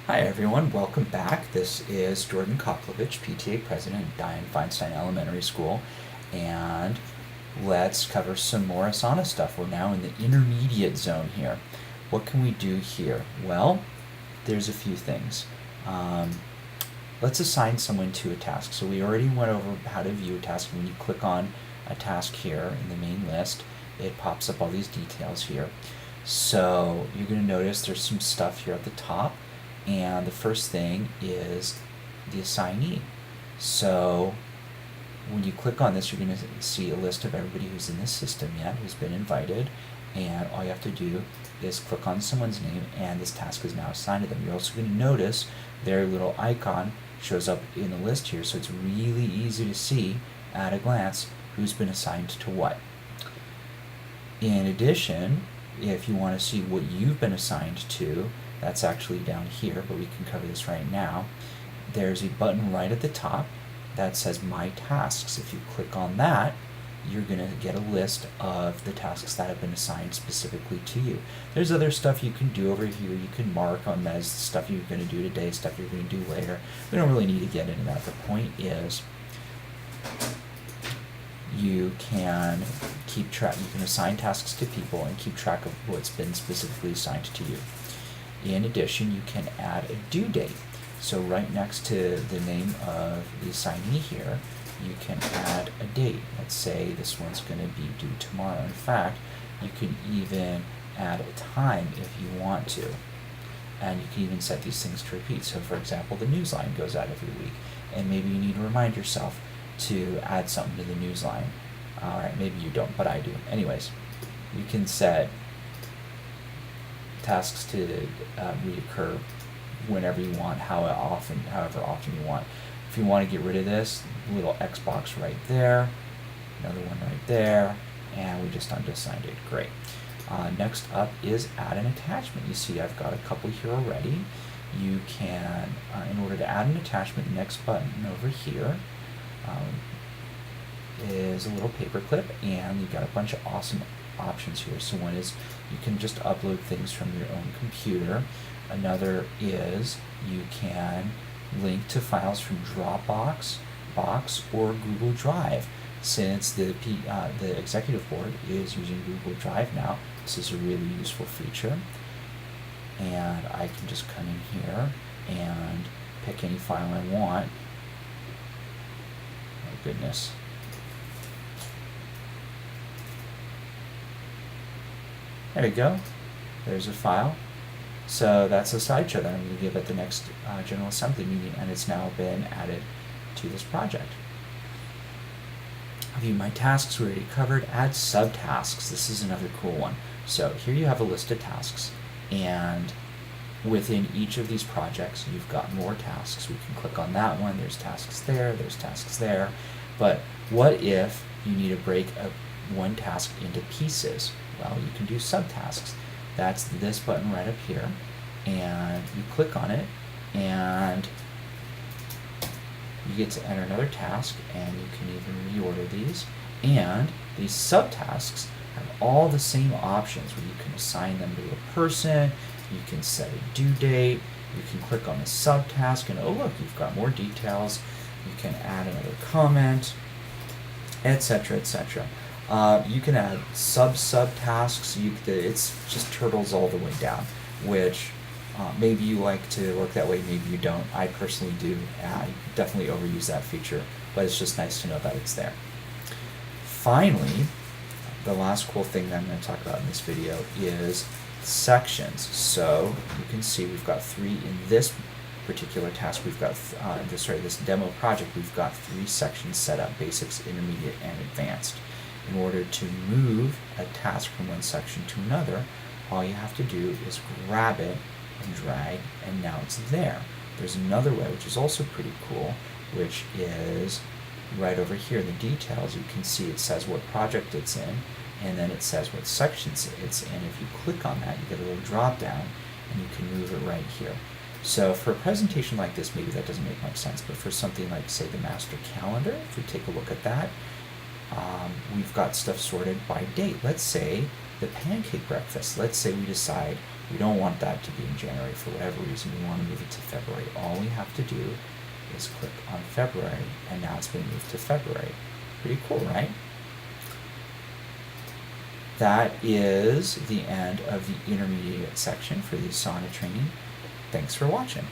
Hi everyone, welcome back. This is Jordan Koplovich, PTA President at Diane Feinstein Elementary School, and let's cover some more Asana stuff. We're now in the intermediate zone here. What can we do here? Well, there's a few things. Let's assign someone to a task. So we already went over how to view a task. When you click on a task here in the main list, it pops up all these details here. So you're going to notice there's some stuff here at the top. And the first thing is the assignee. So when you click on this, you're going to see a list of everybody who's in the system yet, who's been invited, and all you have to do is click on someone's name and this task is now assigned to them. You're also going to notice their little icon shows up in the list here, so it's really easy to see at a glance who's been assigned to what. In addition, if you want to see what you've been assigned to, that's actually down here, but we can cover this right now. There's a button right at the top that says My Tasks. If you click on that, you're going to get a list of the tasks that have been assigned specifically to you. There's other stuff you can do over here. You can mark them as stuff you're going to do today, stuff you're going to do later. We don't really need to get into that. The point is you can keep track, you can assign tasks to people and keep track of what's been specifically assigned to you. In addition, you can add a due date. So right next to the name of the assignee here, you can add a date. Let's say this one's going to be due tomorrow. In fact, you can even add a time if you want to. And you can even set these things to repeat. So for example, the newsline goes out every week. And maybe you need to remind yourself to add something to the newsline. All right, maybe you don't, but I do. Anyways, you can set tasks to reoccur whenever you want, however often you want. If you want to get rid of this, little X box right there, another one right there, and we just unassigned it. Great. Next up is add an attachment. You see I've got a couple here already. You can, in order to add an attachment, the next button over here is a little paper clip, and you've got a bunch of awesome options here. So one is you can just upload things from your own computer. Another is you can link to files from Dropbox, Box, or Google Drive. Since the executive board is using Google Drive now, this is a really useful feature. And I can just come in here and pick any file I want. Oh goodness. There we go. There's a file. So that's a slideshow that I'm going to give at the next General Assembly meeting, and it's now been added to this project. View my tasks, we already covered. Add subtasks. This is another cool one. So here you have a list of tasks, and within each of these projects you've got more tasks. We can click on that one. There's tasks there, there's tasks there. But what if you need to break one task into pieces? Well, you can do subtasks. That's this button right up here, and you click on it, and you get to enter another task, and you can even reorder these. And these subtasks have all the same options where you can assign them to a person, you can set a due date, you can click on the subtask, and oh look, you've got more details. You can add another comment, etc., etc. You can add subtasks. It's just turtles all the way down, which maybe you like to work that way, maybe you don't. I personally do. You definitely overuse that feature, but it's just nice to know that it's there. Finally, the last cool thing that I'm going to talk about in this video is sections. So you can see we've got three in this particular task. We've got this demo project. We've got 3 sections set up: basics, intermediate, and advanced. In order to move a task from one section to another, all you have to do is grab it and drag, and now it's there. There's another way, which is also pretty cool, which is right over here in the details. You can see it says what project it's in, and then it says what sections it's in. If you click on that, you get a little drop down, and you can move it right here. So for a presentation like this, maybe that doesn't make much sense, but for something like, say, the master calendar, if we take a look at that, we've got stuff sorted by date. Let's say the pancake breakfast. Let's say we decide We don't want that to be in January for whatever reason. We want to move it to February. All we have to do is click on February, and now it's been moved to February. Pretty cool, right? That is the end of the intermediate section for the Asana training. Thanks for watching.